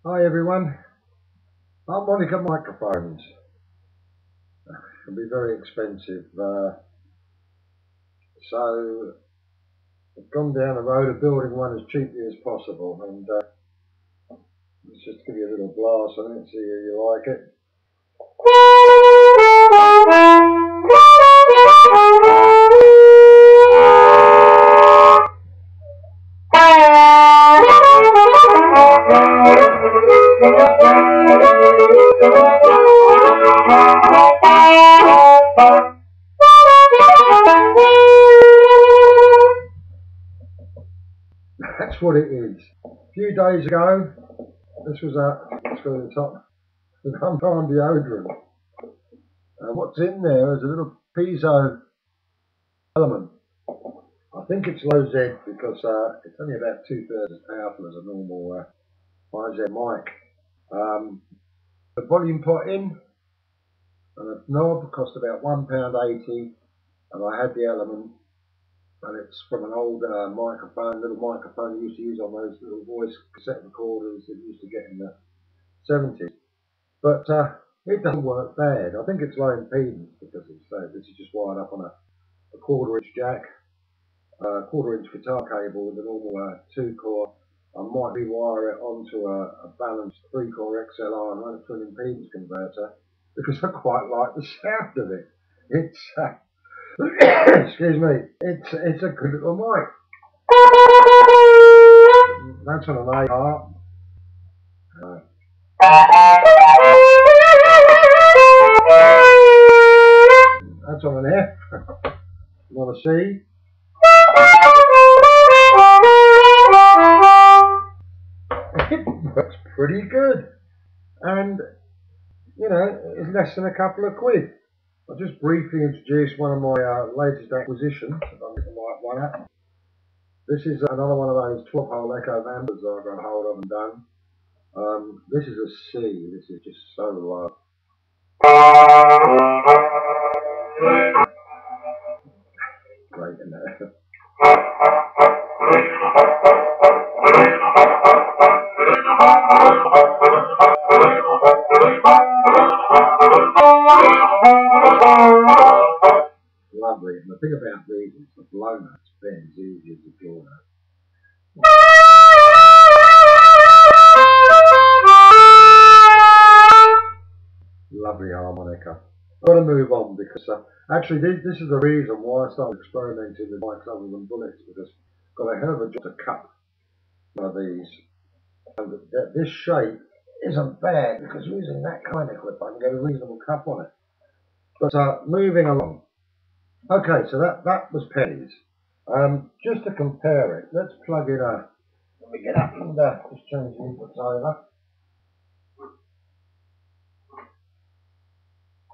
Hi everyone, harmonica microphones can be very expensive, so I've gone down the road of building one as cheaply as possible, and let's just give you a little blast on it, see if you like it. That's what it is. A few days ago, this was let's go to the top, the compound deodorant. And what's in there is a little piezo element. I think it's low Z because it's only about 2/3 as powerful as a normal high Z mic. The volume pot in, and the knob cost about £1.80, and I had the element, and it's from an old little microphone you used to use on those little voice cassette recorders that you used to get in the 70s. But it doesn't work bad. I think it's low impedance because this is just wired up on a 1/4" jack, 1/4" guitar cable with a normal 2-core. I might rewire it onto a balanced 3-core XLR and run it through an impedance converter because I quite like the sound of it. It's excuse me, it's a good little mic. That's on an Harp. That's on an F, not a C. It works pretty good, and you know, it's less than a couple of quid. I'll just briefly introduce one of my latest acquisitions. If I get the right one out. This is another one of those 12-hole echo amps that I've got hold of and done. This is a C. This is just so low. Great, isn't it? Lovely, and the thing about these is the blow notes bend as easy as the jaw note. Lovely harmonica. I've got to move on because actually this is the reason why I started experimenting with mics other than bullets, because I've got a hell of a job to cut one of these. And this shape isn't bad because using that kind of clip I can get a reasonable cup on it. But moving along. Okay, so that was pennies. Just to compare it, let's plug in let me get up and just change the inputs over.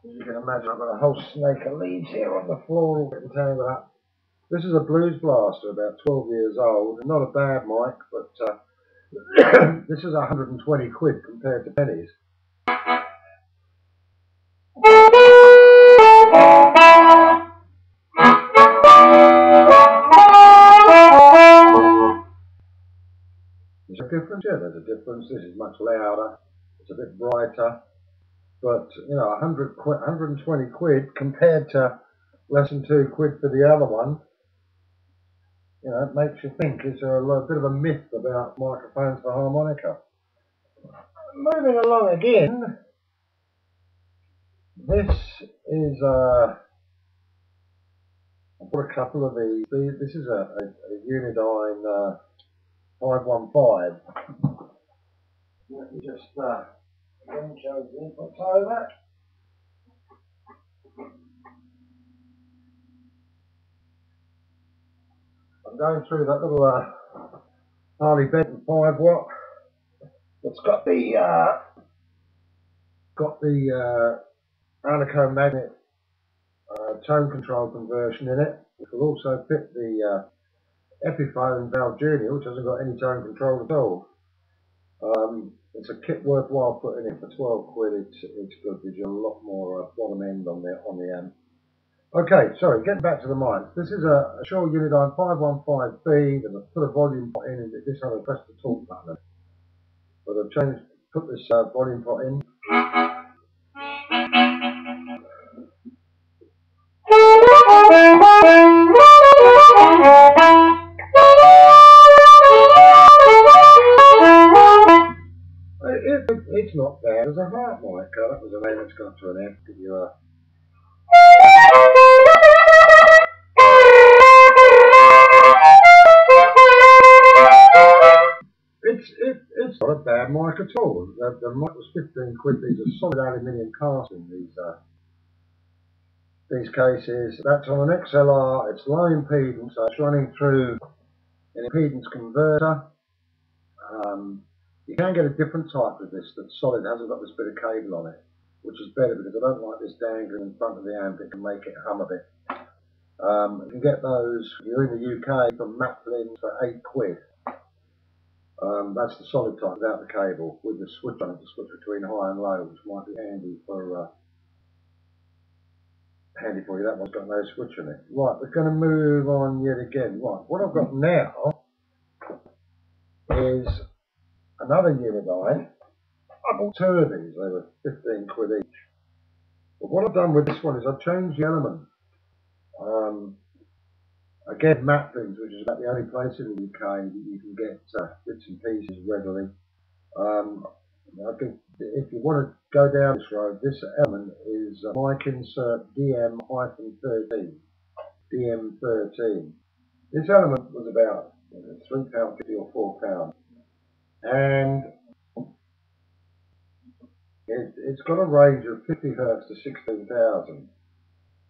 As you can imagine, I've got a whole snake of leaves here on the floor all getting tangled up. This is a Blues Blaster, about 12 years old. Not a bad mic, but this is 120 quid compared to pennies. There's a difference, yeah, there's a difference. This is much louder, it's a bit brighter, but you know, 120 quid compared to less than 2 quid for the other one. You know, it makes you think, is there a bit of a myth about microphones for harmonica? Moving along again, this is I've got a couple of these. This is a Unidyne 515. Let me just change the inputs over. I'm going through that little Harley Benton 5-watt. It's got the Alico magnet tone control conversion in it. It will also fit the Epiphone Valve Junior, which hasn't got any tone control at all. It's a kit worthwhile putting in for 12 quid. It's good. Gives you a lot more bottom end on the amp. Okay, sorry, getting back to the mics. This is a Shure Unidyne 515B, and I put a volume pot in, and this time I pressed the talk button. But I've changed put this volume pot in. It's not bad as a Harp mic. That was a name that's gone to an F. Give you a It's not a bad mic at all. The mic was 15 quid. These are solid aluminium casting. These cases. That's on an XLR. It's low impedance, so it's running through an impedance converter. You can get a different type of this that's solid, hasn't got this bit of cable on it, which is better because I don't like this dangling in front of the amp. It can make it hum a bit. You can get those, if you're in the UK, from Matlin for 8 quid. That's the solid type without the cable, with the switch on it to switch between high and low, which might be handy for you. That one's got no switch on it. Right, we're going to move on yet again. Right, what I've got now is another Unidine. I bought 2 of these. They were 15 quid each. But what I've done with this one is I've changed the element. Again, Matlins, which is about the only place in the UK that you can get bits and pieces readily. I think if you want to go down this road, this element is mic insert DM-13. DM13. This element was about £3.50 or £4, and it's got a range of 50 Hz to 16,000.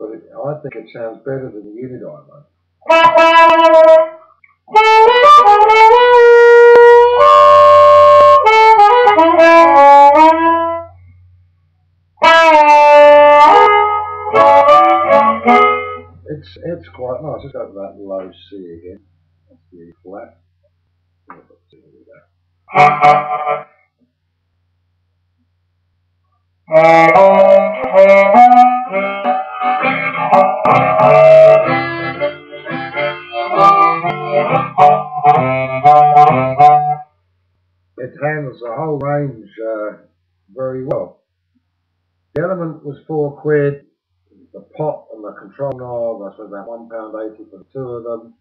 But I think it sounds better than the Unidine one. It's quite nice. Let's go to that low C again. That's the E flat. It handles the whole range very well. The element was 4 quid. The pot and the control knob, I spent about £1.80 for the 2 of them.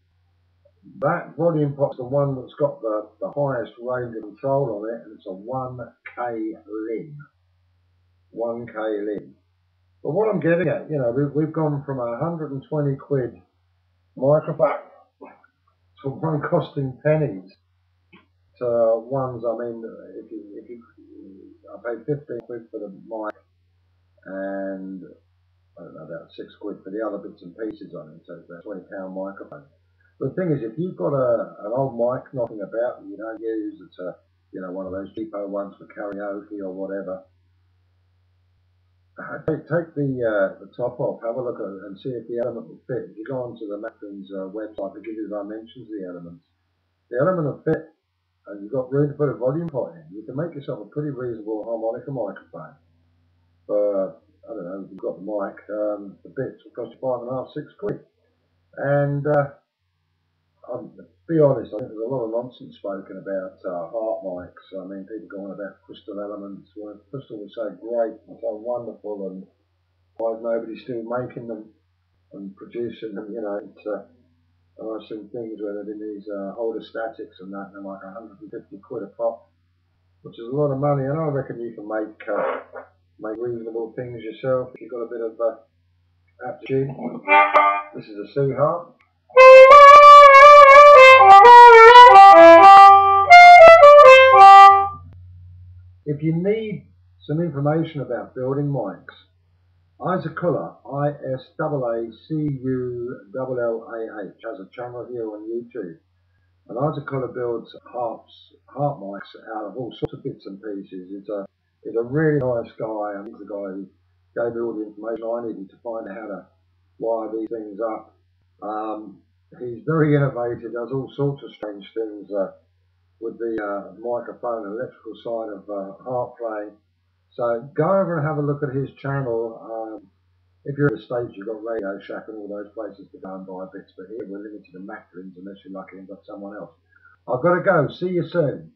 That volume pot's the one that's got the highest range of control on it, and it's a 1K lin. 1K lin. But what I'm getting at, you know, we've gone from a 120 quid microphone to one costing pennies to ones, I mean, I paid 15 quid for the mic and I don't know, about 6 quid for the other bits and pieces on it, so it's about £20 microphone. But the thing is, if you've got an old mic knocking about that you don't use, it's one of those cheapo ones for karaoke or whatever, take the top off, have a look at it and see if the element will fit. If you go onto the Matlins website, they give you the dimensions of the elements. The element will fit, and you've got room to put a volume pot in. You can make yourself a pretty reasonable harmonica microphone. I don't know, if you've got the mic, the bits will cost you £5.5, 6 quid. And to be honest, I think there's a lot of nonsense spoken about Harp mics. I mean, people go on about crystal elements. Well, crystal was so great and so wonderful, and why is nobody still making them and producing them? You know, I've seen things where they've been these older statics and that, and they're like 150 quid a pop, which is a lot of money. And I reckon you can make reasonable things yourself if you've got a bit of aptitude. This is a C harp. If you need some information about building mics, Isaacula, Isaaculah, has a channel here on YouTube. And Isaacula builds harp mics out of all sorts of bits and pieces. He's a really nice guy, and he's the guy who gave me all the information I needed to find out how to wire these things up. He's very innovative, does all sorts of strange things with the microphone and electrical side of harp playing. So go over and have a look at his channel. If you're in the States, you've got Radio Shack and all those places to go and buy bits, but here we're limited to Matlins unless you're lucky and got someone else. I've got to go. See you soon.